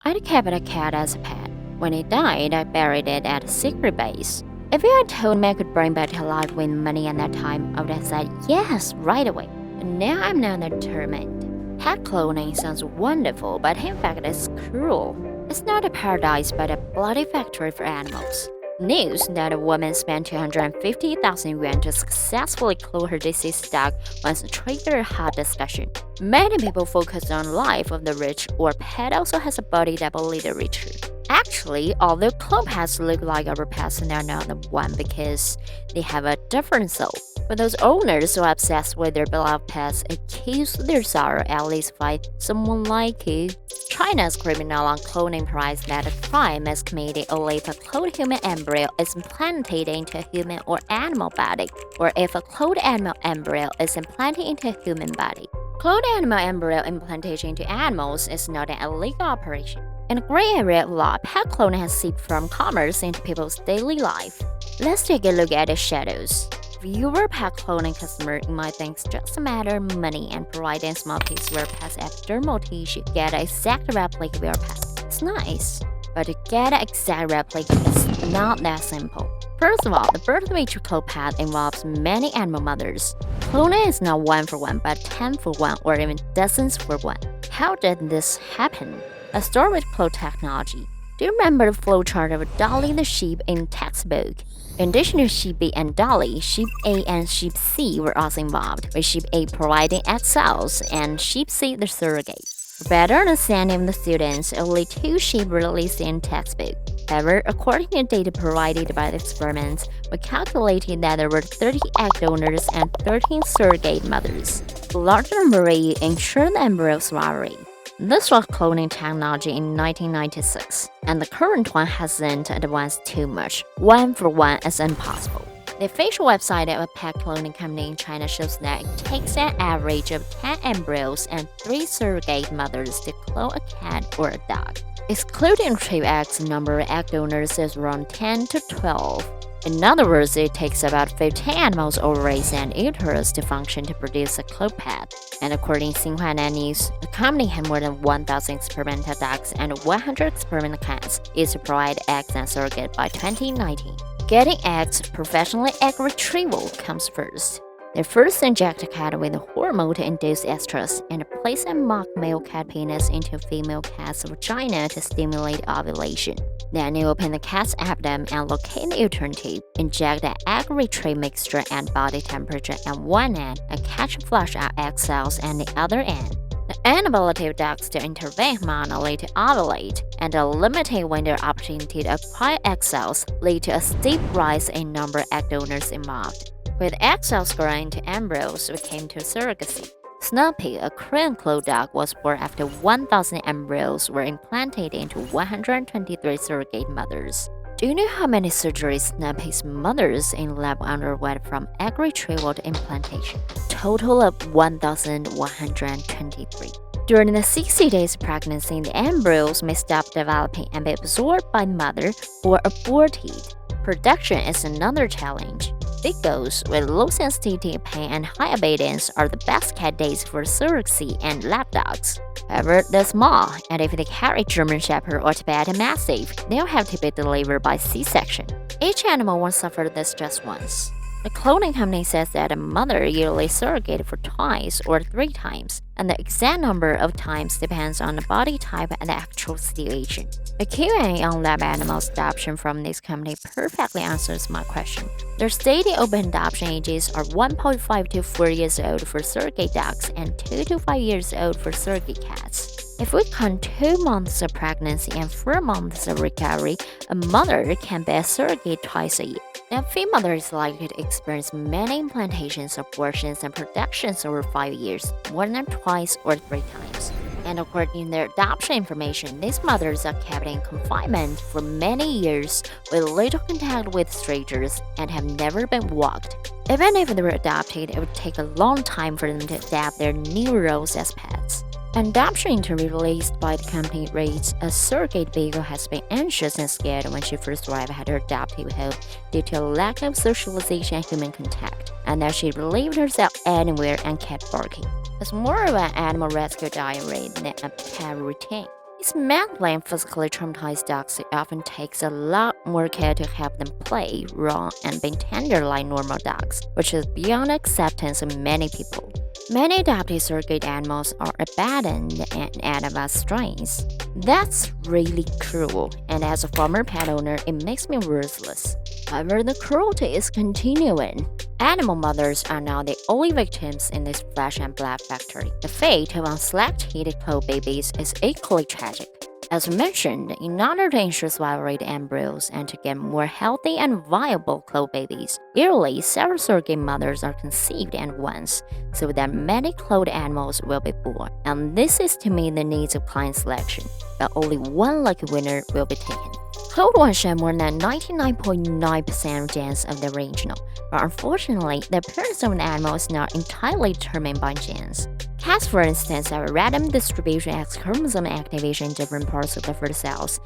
I'd kept a cat as a pet. When it died, I buried it at a secret base. If you had told me I could bring back to life with money at that time, I would have said yes right away. But now I'm not determined. Pet cloning sounds wonderful, but in fact it's cruel. It's not a paradise but a bloody factory for animals. News that a woman spent 250,000 yuan to successfully clone her deceased dog once triggered a hot discussion. Many people focus on life of the rich, or pet also has a body that will lead the richer. Actually, although clone pets look like our pets, they're not the one because they have a different soul. For those owners who are obsessed with their beloved pets, accuse their sorrow at least by someone like you. China's criminal on cloning prize that a crime is committed only if a cloned human embryo is implanted into a human or animal body, or if a cloned animal embryo is implanted into a human body. Cloned animal embryo implantation into animals is not an illegal operation. In a gray area of law, pet cloning has seeped from commerce into people's daily life. Let's take a look at the shadows. If you were a pet cloning customer, you might think it's just a matter of money and providing small piece of your pet's epidermal tissue to get an exact replica of your pet. It's nice, but to get an exact replica is not that simple. First of all, the birth of each cloned pet involves many animal mothers. Cloning is not 1-for-1, but 10-for-1 or even dozens for one. How did this happen? Let's start with clone technology. Do you remember the flowchart of Dolly the sheep in textbook? In addition to Sheep B and Dolly, Sheep A and Sheep C were also involved, with Sheep A providing egg cells and Sheep C the surrogate. For better understanding of the students, only 2 sheep were listed in textbook. However, according to data provided by the experiments, we calculated that there were 30 egg donors and 13 surrogate mothers. The larger number ensured the embryo survival. This was cloning technology in 1996, and the current one hasn't advanced too much. 1-for-1 is impossible. The official website of a pet cloning company in China shows that it takes an average of 10 embryos and 3 surrogate mothers to clone a cat or a dog. Excluding retrieved eggs, the number of egg donors is around 10 to 12. In other words, it takes about 15 animals' ovaries and uterus to function to produce a cloned pet. And according to Xinhua News, the company had more than 1,000 experimental dogs and 100 experimental cats is to provide eggs and surrogate by 2019. Getting eggs, professional egg retrieval, comes first. They first inject a cat with a hormone to induce estrus and place a mock male cat penis into a female cat's vagina to stimulate ovulation. Then you open the cat's abdomen and locate the uterine tube, inject the egg retrieve mixture at body temperature at one end, and catch flush out egg cells at the other end. The inability of dogs to intervene manually to ovulate and a limited window opportunity to acquire egg cells lead to a steep rise in number of egg donors involved. With egg cells growing into embryos, we came to surrogacy. Snoopy, a Korean cloned dog, was born after 1,000 embryos were implanted into 123 surrogate mothers. Do you know how many surgeries Snoopy's mothers in lab underwent from egg retrieval to implantation? Total of 1,123. During the 60 days of pregnancy, the embryos may stop developing and be absorbed by the mother or aborted. Production is another challenge. Big goats with low sensitivity, pain, and high obedience are the best candidates for surrogacy and lap dogs. However, they're small, and if they carry German Shepherd or Tibetan Mastiff, they'll have to be delivered by C-section. Each animal won't suffer this just once. The cloning company says that a mother usually surrogated for twice or 3 times, and the exact number of times depends on the body type and the actual situation. The Q&A on lab animals adoption from this company perfectly answers my question. Their stated open adoption ages are 1.5 to 4 years old for surrogate dogs and 2 to 5 years old for surrogate cats. If we count 2 months of pregnancy and 4 months of recovery, a mother can be a surrogate twice a year. A female mother is likely to experience many implantations, abortions, and productions over 5 years, more than twice or 3 times. And according to their adoption information, these mothers are kept in confinement for many years with little contact with strangers and have never been walked. Even if they were adopted, it would take a long time for them to adapt their new roles as pets. An adoption interview released by the company reads, a surrogate beagle has been anxious and scared when she first arrived at her adoptive home due to a lack of socialization and human contact, and that she relieved herself anywhere and kept barking. It's more of an animal rescue diary than a pet routine. These mentally and physically traumatized dogs, it often takes a lot more care to help them play, run, and be tender like normal dogs, which is beyond acceptance of many people. Many adopted surrogate animals are abandoned and animal strains. That's really cruel, and as a former pet owner, it makes me ruthless. However, the cruelty is continuing. Animal mothers are now the only victims in this flesh and blood factory. The fate of unselected clone babies is equally tragic. As mentioned, in order to ensure survival rate embryos and to get more healthy and viable clone babies, yearly several surrogate mothers are conceived at once, so that many cloned animals will be born. And this is to meet the needs of client selection, but only one lucky winner will be taken. Cloned ones share more than 99.9% chance of the original, but unfortunately, the appearance of an animal is not entirely determined by genes. Cats, for instance, have a random distribution of X chromosome activation in different parts of the foot cells.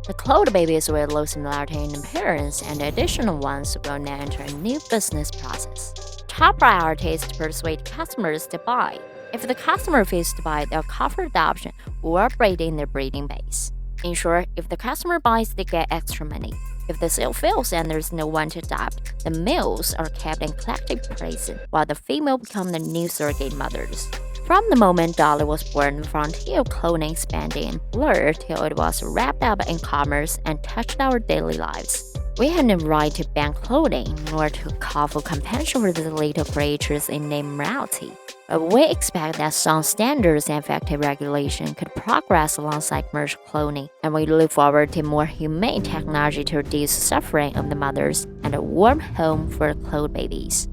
The cloned babies will lose similarity in appearance, and the additional ones will now enter a new business process. Top priority is to persuade customers to buy. If the customer refuses to buy, they'll cover adoption or breed in their breeding base. In short, if the customer buys, they get extra money. If the sale fails and there's no one to adopt, the males are kept in collective prison, while the female become the new surrogate mothers. From the moment Dolly was born, the frontier of cloning expanded and blurred till it was wrapped up in commerce and touched our daily lives. We have no right to ban cloning, nor to call for compensation for the little creatures in name morality. But we expect that some standards and effective regulation could progress alongside commercial cloning, and we look forward to more humane technology to reduce the suffering of the mothers and a warm home for cloned babies.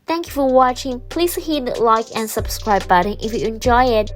Thank you for watching. Please hit the like and subscribe button if you enjoy it.